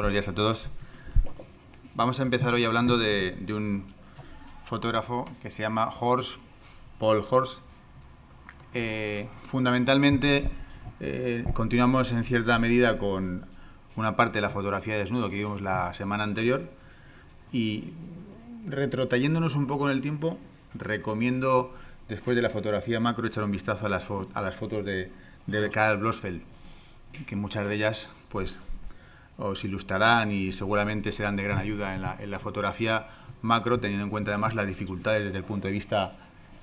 Buenos días a todos. Vamos a empezar hoy hablando de un fotógrafo que se llama Paul Horst. Fundamentalmente continuamos en cierta medida con una parte de la fotografía de desnudo que vimos la semana anterior, y retrotrayéndonos un poco en el tiempo, recomiendo después de la fotografía macro echar un vistazo a las fotos de Karl Blossfeldt, que muchas de ellas pues os ilustrarán y seguramente serán de gran ayuda en la fotografía macro, teniendo en cuenta además las dificultades desde el punto de vista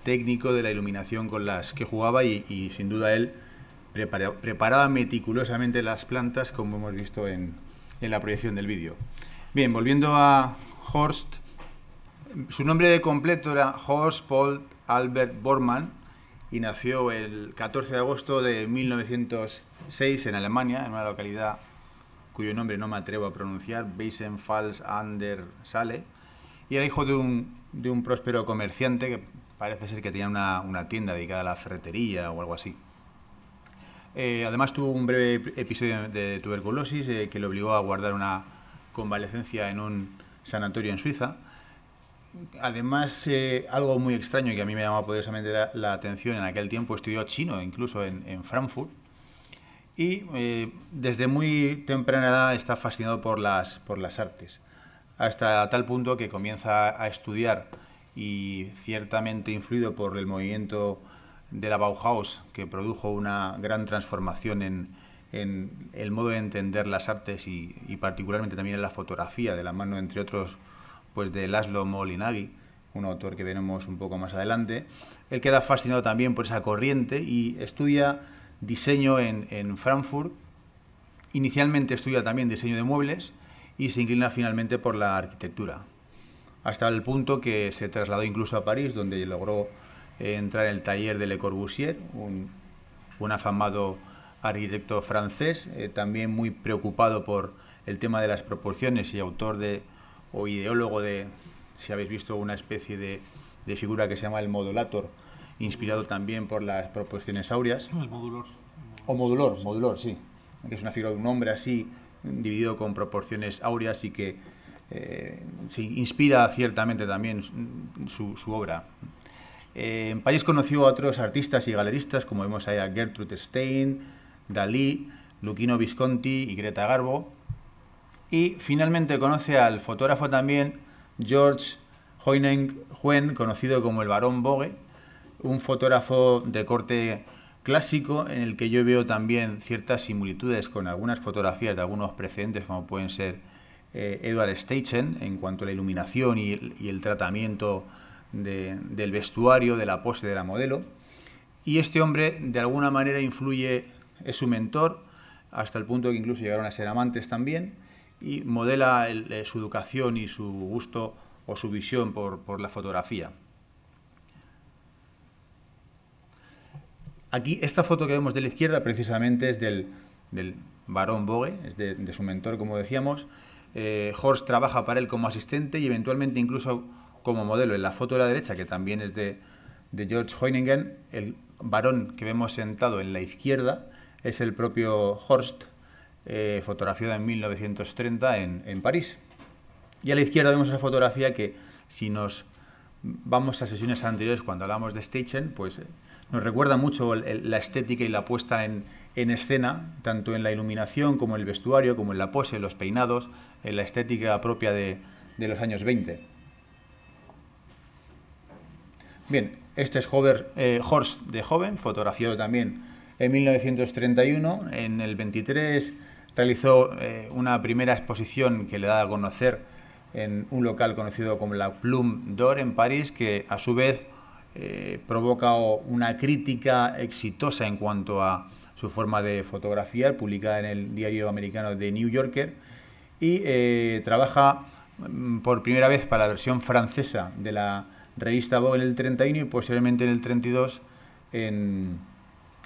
técnico de la iluminación con las que jugaba, y sin duda él preparaba meticulosamente las plantas, como hemos visto en la proyección del vídeo. Bien, volviendo a Horst, su nombre completo era Horst Paul Albert Bormann y nació el 14 de agosto de 1906 en Alemania, en una localidad cuyo nombre no me atrevo a pronunciar, Weissenfels an der Saale, y era hijo de un próspero comerciante que parece ser que tenía una tienda dedicada a la ferretería o algo así. Además tuvo un breve episodio de tuberculosis que le obligó a guardar una convalecencia en un sanatorio en Suiza. Además, algo muy extraño que a mí me llamaba poderosamente la atención, en aquel tiempo estudió chino, incluso en Frankfurt, y desde muy temprana edad está fascinado por las artes, hasta tal punto que comienza a estudiar, y ciertamente influido por el movimiento de la Bauhaus, que produjo una gran transformación en el modo de entender las artes y particularmente también en la fotografía, de la mano, entre otros, pues de Laszlo Moholy-Nagy, un autor que veremos un poco más adelante. Él queda fascinado también por esa corriente y estudia diseño en Frankfurt. Inicialmente estudia también diseño de muebles y se inclina finalmente por la arquitectura, hasta el punto que se trasladó incluso a París, donde logró entrar en el taller de Le Corbusier, un afamado arquitecto francés, también muy preocupado por el tema de las proporciones y autor o ideólogo de, si habéis visto, una especie de figura que se llama el modulator, inspirado también por las proporciones áureas. El modulor. O modulor, sí. Que es una figura de un hombre así, dividido con proporciones áureas, y que sí, inspira ciertamente también su obra. En París conoció a otros artistas y galeristas, como vemos ahí a Gertrude Stein, Dalí, Luchino Visconti y Greta Garbo. Y finalmente conoce al fotógrafo también George Hoyningen, conocido como el Barón Bogue, un fotógrafo de corte clásico en el que yo veo también ciertas similitudes con algunas fotografías de algunos precedentes, como pueden ser Edward Steichen, en cuanto a la iluminación y el tratamiento del vestuario, de la pose de la modelo. Y este hombre de alguna manera es su mentor, hasta el punto que incluso llegaron a ser amantes también, y modela su educación y su gusto o su visión por la fotografía. Aquí, esta foto que vemos de la izquierda precisamente es del Barón Bogue, es de su mentor, como decíamos. Horst trabaja para él como asistente y eventualmente incluso como modelo. En la foto de la derecha, que también es de George Hoyningen, el varón que vemos sentado en la izquierda es el propio Horst, fotografiado en 1930 en París. Y a la izquierda vemos esa fotografía que, si nos vamos a sesiones anteriores cuando hablamos de Steichen, pues nos recuerda mucho la estética y la puesta en escena, tanto en la iluminación como en el vestuario, como en la pose, en los peinados, en la estética propia de los años 20. Bien, este es Horst de joven, fotografiado también en 1931. En el 23 realizó una primera exposición que le da a conocer en un local conocido como la Plume d'Or en París, que a su vez provoca una crítica exitosa en cuanto a su forma de fotografiar, publicada en el diario americano The New Yorker, y trabaja por primera vez para la versión francesa de la revista Vogue en el 31 y posteriormente en el 32 en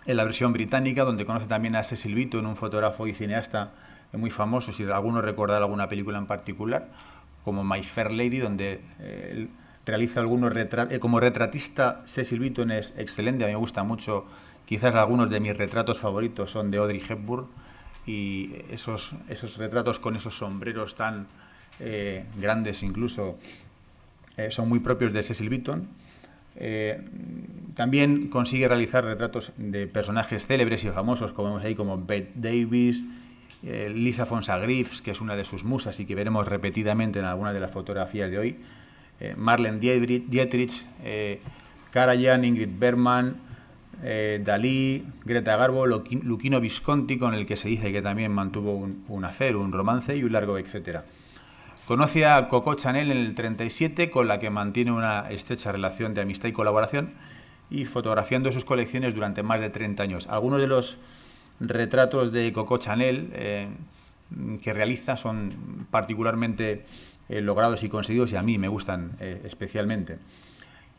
la versión británica, donde conoce también a Cecil Beaton, un fotógrafo y cineasta muy famoso, si alguno recuerda alguna película en particular, como My Fair Lady, donde realiza algunos retratos. Como retratista, Cecil Beaton es excelente, a mí me gusta mucho. Quizás algunos de mis retratos favoritos son de Audrey Hepburn, y esos retratos con esos sombreros tan grandes incluso son muy propios de Cecil Beaton. También consigue realizar retratos de personajes célebres y famosos, como vemos ahí, como Bette Davis, Lisa Fonsa-Griffiths, que es una de sus musas y que veremos repetidamente en algunas de las fotografías de hoy, Marlene Dietrich, Karajan, Ingrid Bergman, Dalí, Greta Garbo, Luchino Visconti, con el que se dice que también mantuvo un affair, un romance y un largo etcétera. Conoce a Coco Chanel en el 37, con la que mantiene una estrecha relación de amistad y colaboración, y fotografiando sus colecciones durante más de 30 años. Algunos de los retratos de Coco Chanel que realiza son particularmente logrados y conseguidos, y a mí me gustan especialmente.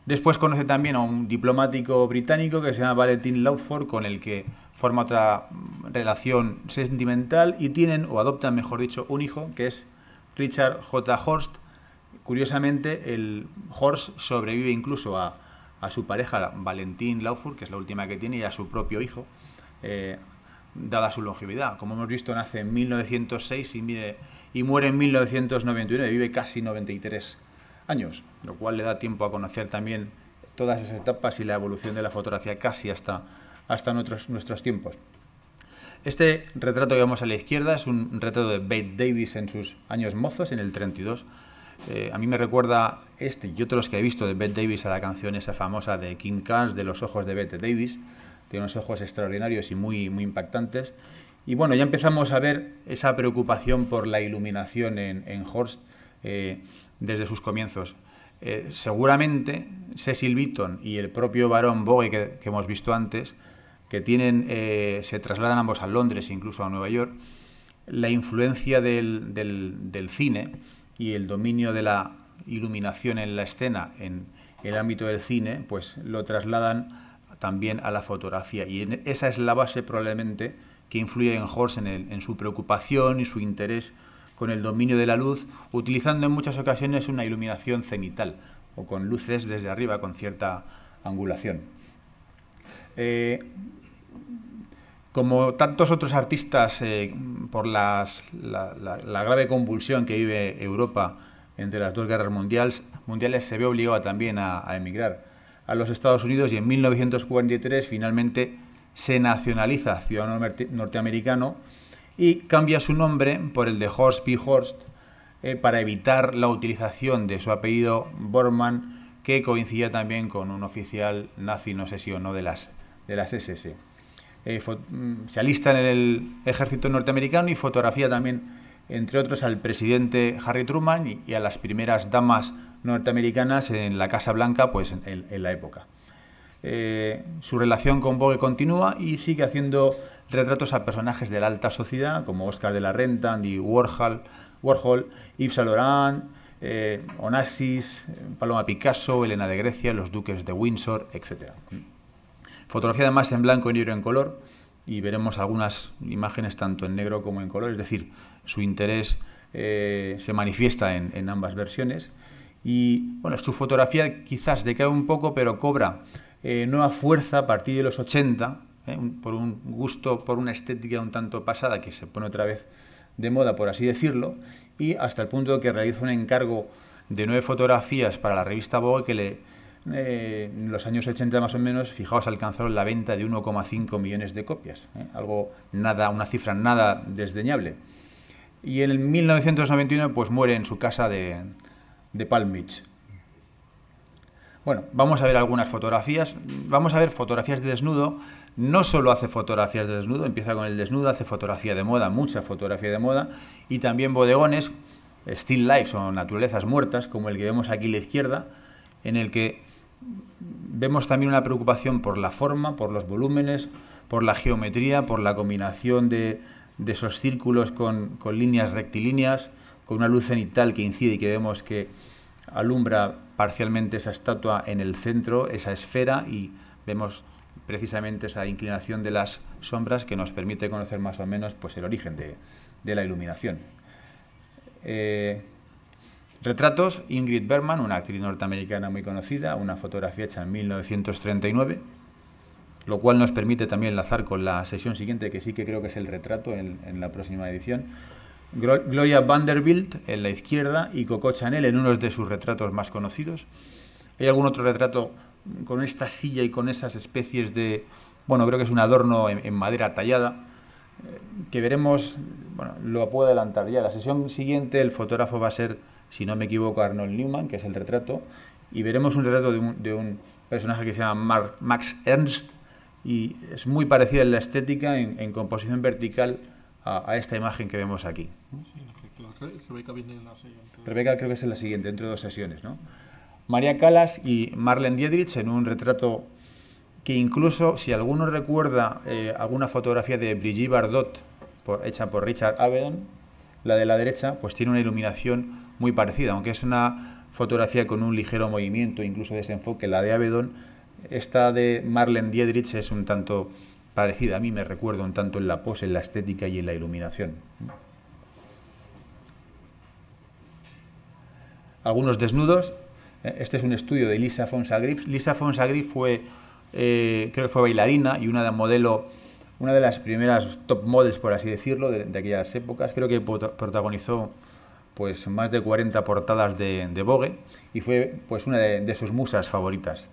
Después conoce también a un diplomático británico que se llama Valentin Lawford, con el que forma otra relación sentimental y tienen, o adoptan mejor dicho, un hijo que es Richard J. Horst. Curiosamente, el Horst sobrevive incluso a su pareja, Valentin Lawford, que es la última que tiene, y a su propio hijo, dada su longevidad. Como hemos visto, nace en 1906 y muere en 1999, vive casi 93 años, lo cual le da tiempo a conocer también todas esas etapas y la evolución de la fotografía casi hasta nuestros tiempos. Este retrato que vemos a la izquierda es un retrato de Bette Davis en sus años mozos, en el 32. A mí me recuerda este y otros que he visto de Bette Davis a la canción esa famosa de King Carnes, de los ojos de Bette Davis. Tiene unos ojos extraordinarios y muy impactantes. Y bueno, ya empezamos a ver esa preocupación por la iluminación en Horst desde sus comienzos. Seguramente Cecil Beaton y el propio Baron Bogue que hemos visto antes, que se trasladan ambos a Londres e incluso a Nueva York, la influencia del cine y el dominio de la iluminación en la escena en el ámbito del cine, pues lo trasladan también a la fotografía, y esa es la base probablemente que influye en Horst en su preocupación y su interés con el dominio de la luz, utilizando en muchas ocasiones una iluminación cenital o con luces desde arriba con cierta angulación. Como tantos otros artistas, por la grave convulsión que vive Europa entre las dos guerras mundiales, se ve obligado también a emigrar a los Estados Unidos, y en 1943 finalmente se nacionaliza ciudadano norteamericano y cambia su nombre por el de Horst P. Horst para evitar la utilización de su apellido Bormann, que coincidía también con un oficial nazi, no sé si o no, de las SS. Se alista en el ejército norteamericano y fotografía también, entre otros, al presidente Harry Truman y a las primeras damas norteamericanas en la Casa Blanca, pues en la época. Su relación con Vogue continúa y sigue haciendo retratos a personajes de la alta sociedad como Oscar de la Renta, Andy Warhol, Yves Saint Laurent, Onassis, Paloma Picasso, Elena de Grecia, los duques de Windsor, etc. Fotografía además en blanco y negro, en color, y veremos algunas imágenes tanto en negro como en color, es decir, su interés se manifiesta en ambas versiones. Y bueno, su fotografía quizás decae un poco, pero cobra nueva fuerza a partir de los 80, por un gusto, por una estética un tanto pasada que se pone otra vez de moda, por así decirlo, y hasta el punto de que realiza un encargo de 9 fotografías para la revista Vogue que en los años 80 más o menos, fijaos, alcanzaron la venta de 1,5 millones de copias, una cifra nada desdeñable. Y en el 1991 pues muere en su casa de Palm Beach. Bueno, vamos a ver algunas fotografías. Vamos a ver fotografías de desnudo. No solo hace fotografías de desnudo, empieza con el desnudo, hace fotografía de moda, mucha fotografía de moda, y también bodegones, still lifes o naturalezas muertas, como el que vemos aquí a la izquierda, en el que vemos también una preocupación por la forma, por los volúmenes, por la geometría, por la combinación de esos círculos con líneas rectilíneas, con una luz cenital que incide y que vemos que alumbra parcialmente esa estatua en el centro, esa esfera, y vemos precisamente esa inclinación de las sombras que nos permite conocer más o menos pues el origen de la iluminación. Retratos, Ingrid Bergman, una actriz norteamericana muy conocida, una fotografía hecha en 1939. lo cual nos permite también enlazar con la sesión siguiente, que sí que creo que es el retrato en la próxima edición. Gloria Vanderbilt en la izquierda y Coco Chanel en uno de sus retratos más conocidos. Hay algún otro retrato con esta silla y con esas especies de, bueno, creo que es un adorno en madera tallada, que veremos, bueno, lo puedo adelantar ya. La sesión siguiente el fotógrafo va a ser, si no me equivoco, Arnold Newman, que es el retrato, y veremos un retrato de un personaje que se llama Max Ernst, y es muy parecida en la estética, en composición vertical, a esta imagen que vemos aquí. Sí, en efecto. Rebeca viene en la siguiente. Rebeca creo que es en la siguiente, dentro de 2 sesiones, ¿no? María Callas y Marlene Dietrich en un retrato que incluso, si alguno recuerda alguna fotografía de Brigitte Bardot hecha por Richard Avedon, la de la derecha, pues tiene una iluminación muy parecida, aunque es una fotografía con un ligero movimiento, incluso desenfoque. La de Avedon, esta de Marlene Dietrich es un tanto parecida, a mí me recuerda un tanto en la pose, en la estética y en la iluminación. Algunos desnudos. Este es un estudio de Lisa von Sagriff. Lisa von Sagriff fue, creo que fue bailarina y una de las primeras top models, por así decirlo, de aquellas épocas. Creo que protagonizó pues más de 40 portadas de Vogue y fue pues una de sus musas favoritas.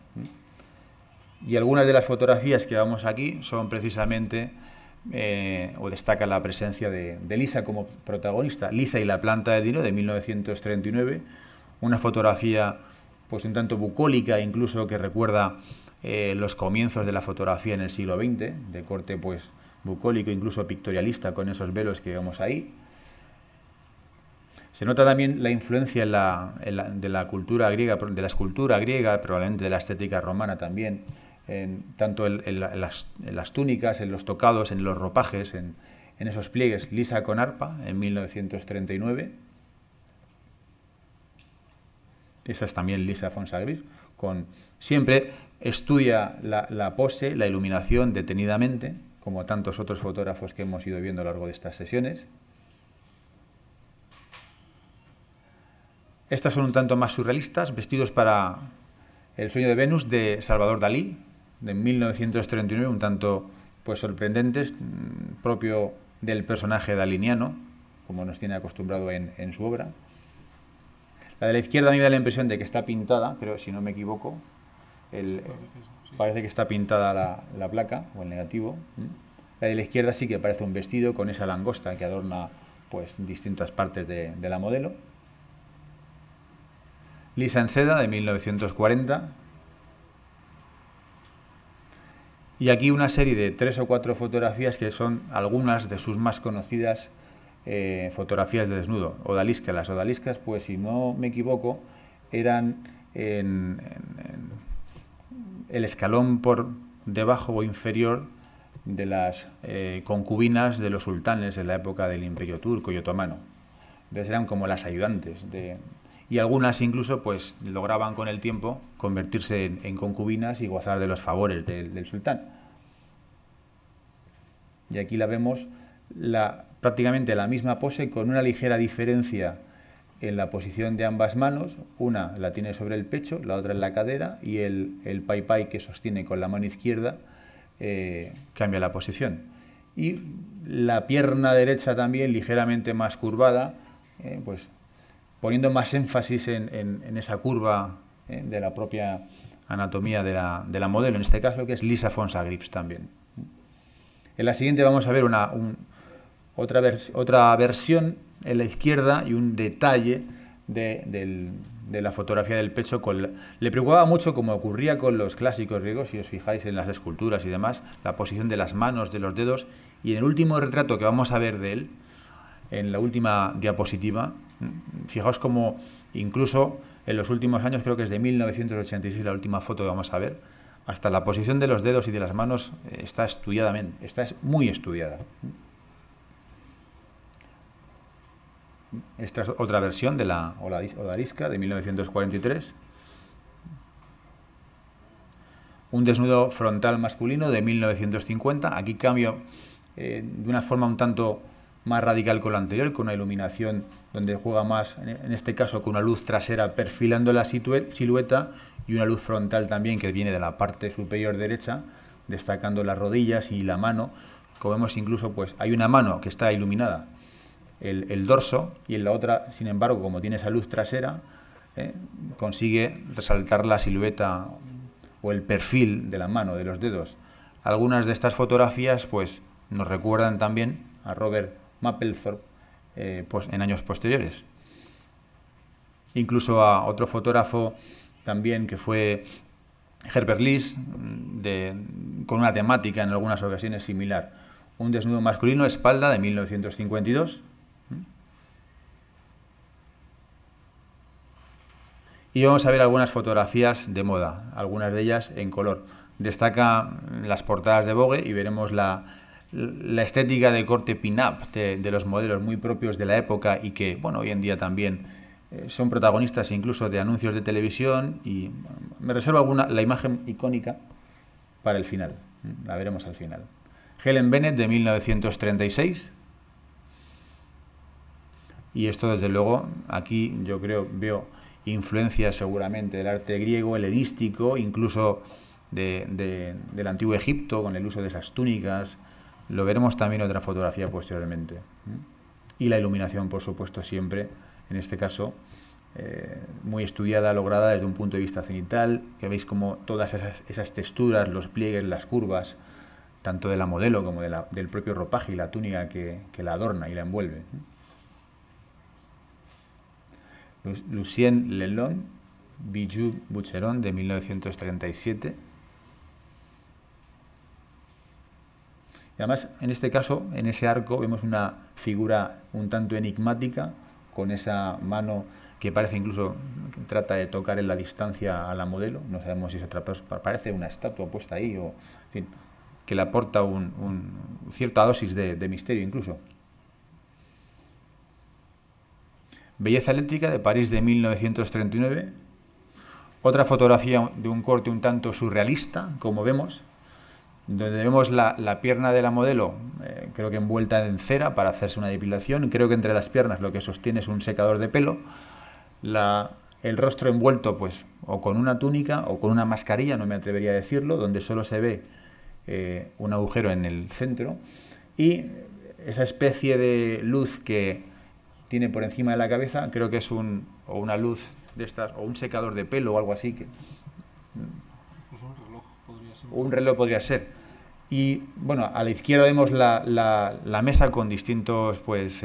Y algunas de las fotografías que vemos aquí son precisamente, o destaca la presencia de Lisa como protagonista. Lisa y la planta de dinero, de 1939, una fotografía pues un tanto bucólica, incluso que recuerda los comienzos de la fotografía en el siglo XX, de corte pues bucólico, incluso pictorialista, con esos velos que vemos ahí. Se nota también la influencia de la cultura griega, de la escultura griega, probablemente de la estética romana también, tanto en las túnicas, en los tocados, en los ropajes, en esos pliegues. Lisa con arpa, en 1939. Esa es también Lisa von Sagriff. Siempre estudia la pose, la iluminación detenidamente, como tantos otros fotógrafos que hemos ido viendo a lo largo de estas sesiones. Estas son un tanto más surrealistas, vestidos para El sueño de Venus de Salvador Dalí, de 1939, un tanto pues sorprendentes, propio del personaje daliniano, como nos tiene acostumbrado en su obra. La de la izquierda a mí me da la impresión de que está pintada, creo, si no me equivoco. Parece que está pintada la placa o el negativo. La de la izquierda sí que parece un vestido con esa langosta que adorna pues distintas partes de la modelo. Lisa en seda, de 1940. Y aquí una serie de 3 o 4 fotografías que son algunas de sus más conocidas fotografías de desnudo. Odaliscas. Las odaliscas, pues si no me equivoco, eran en el escalón por debajo o inferior de las concubinas de los sultanes en la época del Imperio Turco y Otomano. Entonces eran como las ayudantes y algunas incluso pues lograban con el tiempo convertirse en concubinas y gozar de los favores del sultán. Y aquí la vemos prácticamente la misma pose, con una ligera diferencia en la posición de ambas manos. Una la tiene sobre el pecho, la otra en la cadera, y el pai pai que sostiene con la mano izquierda cambia la posición. Y la pierna derecha también ligeramente más curvada, pues poniendo más énfasis en esa curva de la propia anatomía de la modelo, en este caso, que es Lisa von Sagriff también. En la siguiente vamos a ver otra versión en la izquierda y un detalle de la fotografía del pecho. Le preocupaba mucho, como ocurría con los clásicos griegos, si os fijáis en las esculturas y demás, la posición de las manos, de los dedos, y en el último retrato que vamos a ver de él, en la última diapositiva, fijaos como incluso en los últimos años, creo que es de 1986 la última foto que vamos a ver, hasta la posición de los dedos y de las manos está estudiadamente, está muy estudiada. Esta es otra versión de la odalisca de 1943. Un desnudo frontal masculino de 1950. Aquí cambio de una forma un tanto más radical con lo anterior, con una iluminación donde juega más, en este caso con una luz trasera perfilando la silueta y una luz frontal también que viene de la parte superior derecha, destacando las rodillas y la mano. Como vemos incluso, pues hay una mano que está iluminada, el dorso, y en la otra, sin embargo, como tiene esa luz trasera, consigue resaltar la silueta o el perfil de la mano, de los dedos. Algunas de estas fotografías pues nos recuerdan también a Robert Mapplethorpe pues, en años posteriores. Incluso a otro fotógrafo también que fue Herbert Lees, con una temática en algunas ocasiones similar. Un desnudo masculino, espalda, de 1952. Y vamos a ver algunas fotografías de moda, algunas de ellas en color. Destaca las portadas de Vogue y veremos la estética de corte pin-up de los modelos muy propios de la época y que, bueno, hoy en día también son protagonistas incluso de anuncios de televisión, y me reservo la imagen icónica para el final, la veremos al final. Helen Bennett, de 1936. Y esto, desde luego, aquí yo veo influencias seguramente del arte griego, helenístico, incluso del antiguo Egipto, con el uso de esas túnicas. Lo veremos también en otra fotografía posteriormente. Y la iluminación, por supuesto, siempre, en este caso, muy estudiada, lograda desde un punto de vista cenital, que veis como todas esas texturas, los pliegues, las curvas, tanto de la modelo como del propio ropaje y la túnica que la adorna y la envuelve. Lucien Lelon, Bijou Boucheron, de 1937. Y además, en este caso, en ese arco, vemos una figura un tanto enigmática, con esa mano que parece incluso que trata de tocar en la distancia a la modelo. No sabemos si es otra persona, parece una estatua puesta ahí, o en fin, que le aporta cierta dosis de misterio incluso. Belleza eléctrica, de París, de 1939. Otra fotografía de un corte un tanto surrealista, como vemos, donde vemos la pierna de la modelo, creo que envuelta en cera para hacerse una depilación. Creo que entre las piernas lo que sostiene es un secador de pelo. El rostro envuelto, pues, o con una túnica o con una mascarilla, no me atrevería a decirlo, donde solo se ve un agujero en el centro, y esa especie de luz que tiene por encima de la cabeza, creo que es una luz de estas, o un secador de pelo o algo así. Pues un reloj podría ser. Un reloj podría ser. Y bueno, a la izquierda vemos la mesa con distintos pues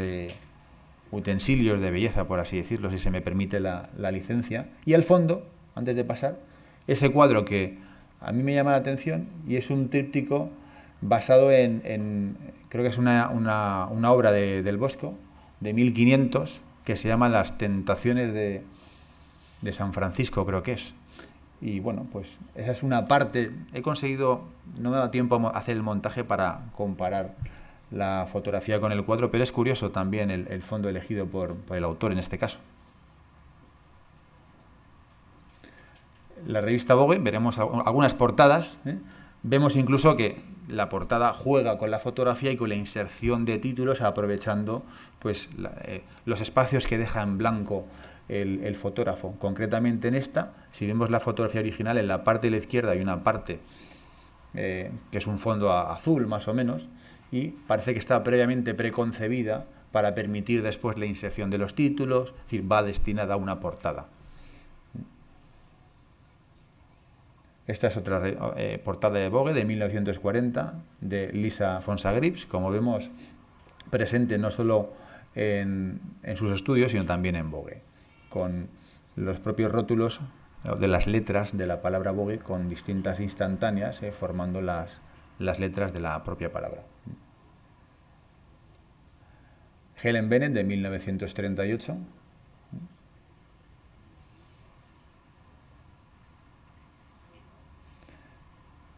utensilios de belleza, por así decirlo, si se me permite la licencia. Y al fondo, antes de pasar, ese cuadro que a mí me llama la atención, y es un tríptico basado creo que es una obra del Bosco, de 1500, que se llama Las Tentaciones de San Francisco, creo que es. Y bueno, pues esa es una parte. He conseguido, no me ha dado tiempo a hacer el montaje para comparar la fotografía con el cuadro, pero es curioso también el fondo elegido por el autor en este caso. La revista Vogue, veremos algunas portadas. Vemos incluso que la portada juega con la fotografía y con la inserción de títulos, aprovechando pues los espacios que deja en blanco el fotógrafo. Concretamente en esta, si vemos la fotografía original, en la parte de la izquierda hay una parte que es un fondo azul más o menos, y parece que está previamente preconcebida para permitir después la inserción de los títulos, es decir, va destinada a una portada. Esta es otra portada de Vogue de 1940, de Lisa Fonsagribs, como vemos, presente no solo en sus estudios, sino también en Vogue, con los propios rótulos de las letras de la palabra Vogue con distintas instantáneas, formando las letras de la propia palabra. Helen Bennett, de 1938.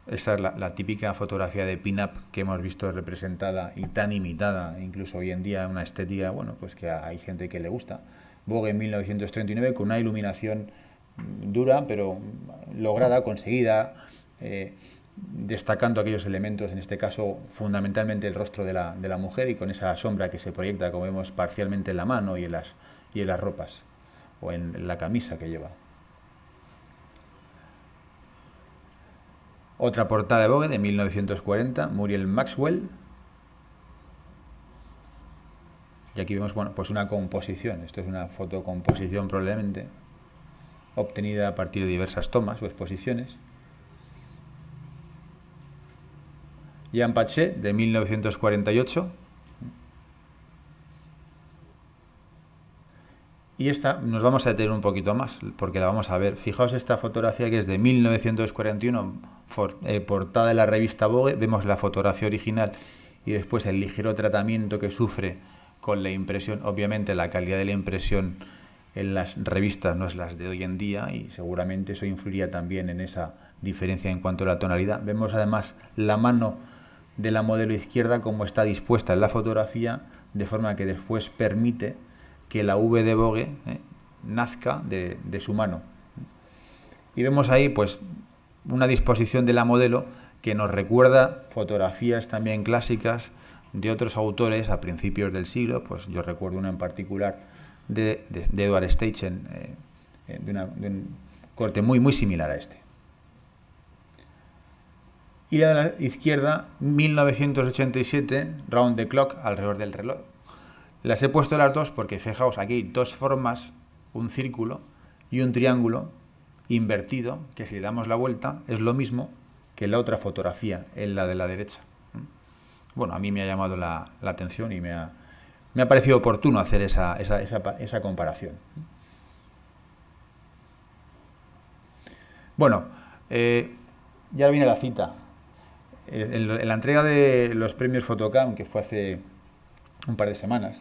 Esta es la típica fotografía de pin-up que hemos visto representada y tan imitada, incluso hoy en día, una estética, bueno, pues que hay gente que le gusta. Vogue en 1939, con una iluminación dura, pero lograda, conseguida, destacando aquellos elementos, en este caso fundamentalmente el rostro de la mujer, y con esa sombra que se proyecta, como vemos, parcialmente en la mano y en las ropas, o en la camisa que lleva. Otra portada de Vogue de 1940, Muriel Maxwell. Y aquí vemos, bueno, pues una composición. Esto es una fotocomposición probablemente, obtenida a partir de diversas tomas o exposiciones. Jean Paché, de 1948. Y esta nos vamos a detener un poquito más, porque la vamos a ver. Fijaos esta fotografía que es de 1941, portada de la revista Vogue. Vemos la fotografía original y después el ligero tratamiento que sufre con la impresión. Obviamente la calidad de la impresión en las revistas no es las de hoy en día y seguramente eso influiría también en esa diferencia en cuanto a la tonalidad. Vemos además la mano de la modelo izquierda como está dispuesta en la fotografía, de forma que después permite que la V de Vogue nazca de su mano. Y vemos ahí pues una disposición de la modelo que nos recuerda fotografías también clásicas de otros autores a principios del siglo. Pues yo recuerdo una en particular de Edward Steichen, de un corte muy similar a este. Y la de la izquierda, 1987, Round the Clock, alrededor del reloj. Las he puesto las dos porque, fijaos, aquí hay dos formas, un círculo y un triángulo invertido, que si le damos la vuelta es lo mismo que la otra fotografía, en la de la derecha. Bueno, a mí me ha llamado la atención y me ha parecido oportuno hacer esa comparación. Bueno, ya viene la cita. En la entrega de los premios Fotocam, que fue hace un par de semanas,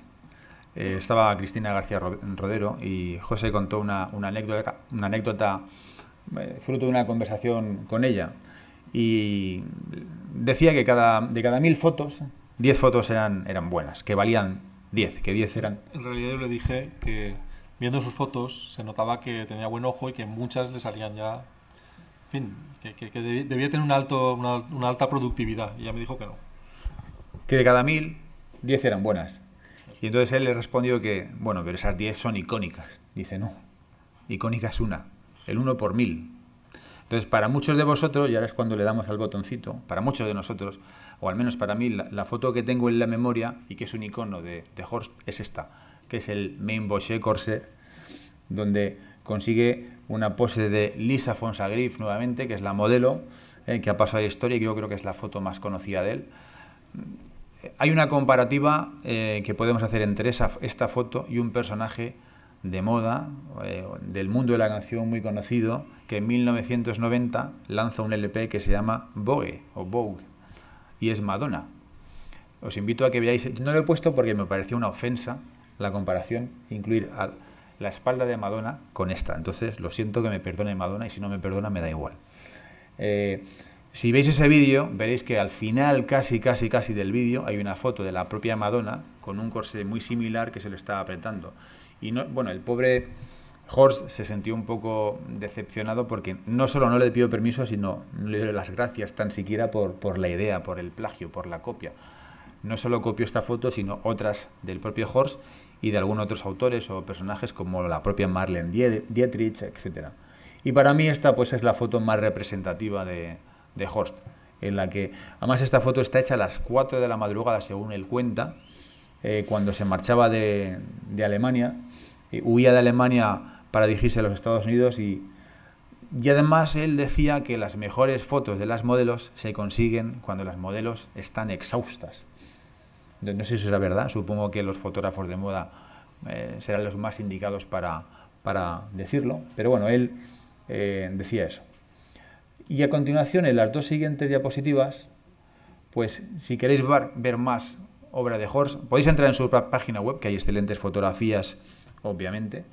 estaba Cristina García Rodero y José contó una anécdota fruto de una conversación con ella, y decía que de cada 1000 fotos, 10 fotos eran buenas, que valían 10, que 10 eran... En realidad yo le dije que viendo sus fotos se notaba que tenía buen ojo y que muchas le salían ya... En fin, que debía tener una alta productividad, y ella me dijo que no. Que de cada 1000, 10 eran buenas. Y entonces él le respondió que, bueno, pero esas 10 son icónicas. Dice, no, icónica es una, el 1 por 1000. Entonces, para muchos de vosotros, y ahora es cuando le damos al botoncito, para muchos de nosotros, o al menos para mí, la foto que tengo en la memoria, y que es un icono de Horst, es esta, que es el Main Bochet Corset, donde consigue una pose de Lisa Fonsagrif nuevamente, que es la modelo que ha pasado a la historia, y yo creo que es la foto más conocida de él. Hay una comparativa que podemos hacer entre esta foto y un personaje de moda del mundo de la canción muy conocido, que en 1990 lanza un LP que se llama Vogue o Vogue, y es Madonna. Os invito a que veáis, no lo he puesto porque me pareció una ofensa la comparación, incluir la espalda de Madonna con esta. Entonces, lo siento, que me perdone Madonna, y si no me perdona me da igual. Si veis ese vídeo, veréis que al final, casi del vídeo, hay una foto de la propia Madonna con un corsé muy similar que se le está apretando. Y no, bueno, el pobre Horst se sintió un poco decepcionado porque no solo no le pidió permiso, sino no le dio las gracias tan siquiera por la idea, por el plagio, por la copia. No solo copió esta foto, sino otras del propio Horst y de algunos otros autores o personajes como la propia Marlene Dietrich, etc. Y para mí esta pues es la foto más representativa de Horst, en la que, además, esta foto está hecha a las 4 de la madrugada, según él cuenta, cuando se marchaba de Alemania, huía de Alemania para dirigirse a los Estados Unidos, y además él decía que las mejores fotos de las modelos se consiguen cuando las modelos están exhaustas. No sé si es la verdad, supongo que los fotógrafos de moda serán los más indicados para decirlo, pero bueno, él decía eso. Y a continuación, en las dos siguientes diapositivas, pues si queréis ver más obra de Horst, podéis entrar en su página web, que hay excelentes fotografías, obviamente,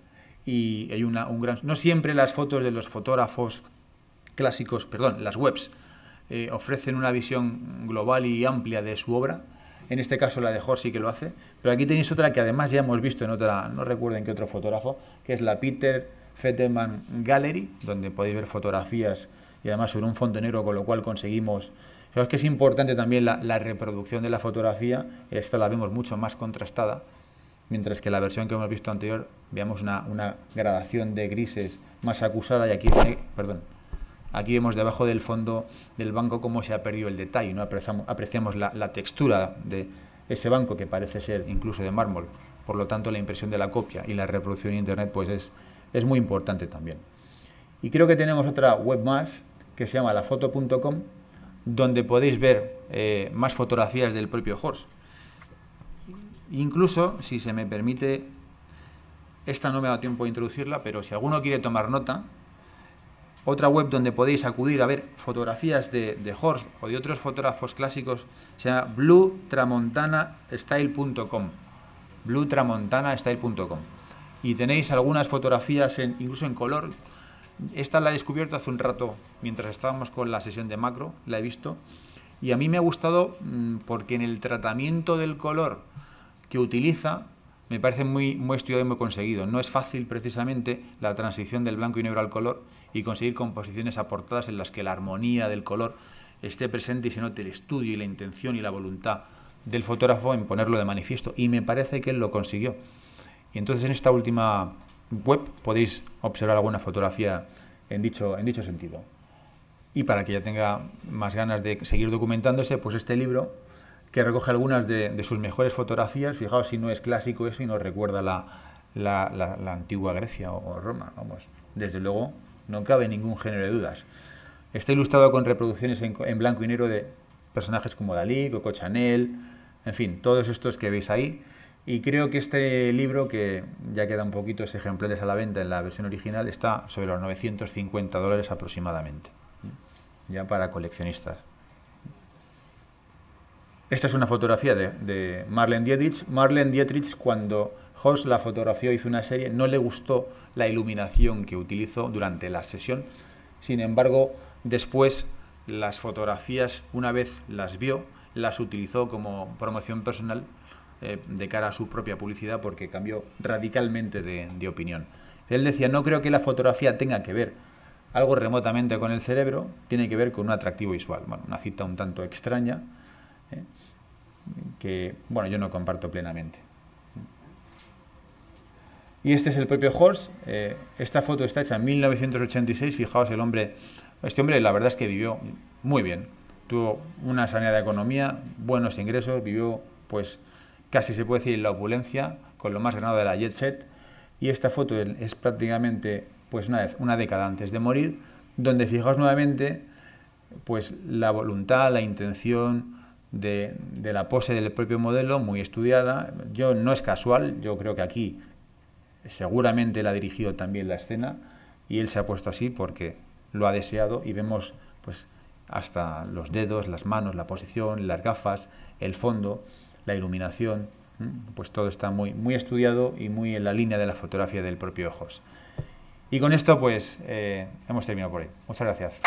y hay un gran... No siempre las fotos de los fotógrafos clásicos, perdón, las webs, ofrecen una visión global y amplia de su obra. En este caso la de Horst sí que lo hace, pero aquí tenéis otra que además ya hemos visto en otra, no recuerdo en qué otro fotógrafo, que es la Peter Fetterman Gallery, donde podéis ver fotografías y además sobre un fondo negro, con lo cual conseguimos... Sabes que es importante también la reproducción de la fotografía. Esta la vemos mucho más contrastada, mientras que la versión que hemos visto anterior veamos una gradación de grises más acusada, y aquí Aquí vemos debajo del fondo del banco cómo se ha perdido el detalle, ¿no? Apreciamos la textura de ese banco, que parece ser incluso de mármol. Por lo tanto, la impresión de la copia y la reproducción en Internet pues es muy importante también. Y creo que tenemos otra web más, que se llama lafoto.com, donde podéis ver más fotografías del propio Horst. Incluso, si se me permite, esta no me ha dado tiempo de introducirla, pero si alguno quiere tomar nota, otra web donde podéis acudir a ver fotografías de Horst o de otros fotógrafos clásicos se llama bluetramontanastyle.com. bluetramontanastyle.com. Y tenéis algunas fotografías incluso en color. Esta la he descubierto hace un rato mientras estábamos con la sesión de macro, la he visto. Y a mí me ha gustado porque en el tratamiento del color que utiliza me parece muy estudiado y muy conseguido. No es fácil precisamente la transición del blanco y negro al color y conseguir composiciones aportadas en las que la armonía del color esté presente y se note el estudio y la intención y la voluntad del fotógrafo en ponerlo de manifiesto. Y me parece que él lo consiguió. Y entonces en esta última web podéis observar alguna fotografía en dicho sentido. Y para que ya tenga más ganas de seguir documentándose, pues este libro, que recoge algunas de sus mejores fotografías. Fijaos si no es clásico eso y nos recuerda la antigua Grecia o Roma. Vamos, desde luego no cabe ningún género de dudas. Está ilustrado con reproducciones en blanco y negro de personajes como Dalí, Coco Chanel, en fin, todos estos que veis ahí. Y creo que este libro, que ya quedan poquitos ejemplares a la venta en la versión original, está sobre los $950 aproximadamente, ya para coleccionistas. Esta es una fotografía de Marlene Dietrich. Marlene Dietrich, cuando Horst la fotografió, hizo una serie, no le gustó la iluminación que utilizó durante la sesión. Sin embargo, después las fotografías, una vez las vio, las utilizó como promoción personal de cara a su propia publicidad, porque cambió radicalmente de opinión. Él decía: no creo que la fotografía tenga que ver algo remotamente con el cerebro, tiene que ver con un atractivo visual. Bueno, una cita un tanto extraña, que bueno, yo no comparto plenamente. Y este es el propio Horst. Esta foto está hecha en 1986. Fijaos, este hombre la verdad es que vivió muy bien, tuvo una saneada economía, buenos ingresos, vivió pues casi se puede decir en la opulencia, con lo más ganado de la jet set. Y esta foto es prácticamente pues una década antes de morir, donde fijaos nuevamente pues la voluntad, la intención de la pose del propio modelo, muy estudiada. No es casual, yo creo que aquí seguramente él ha dirigido también la escena y él se ha puesto así porque lo ha deseado, y vemos pues hasta los dedos, las manos, la posición, las gafas, el fondo, la iluminación, pues todo está muy estudiado y muy en la línea de la fotografía del propio Horst. Y con esto pues hemos terminado por hoy. Muchas gracias.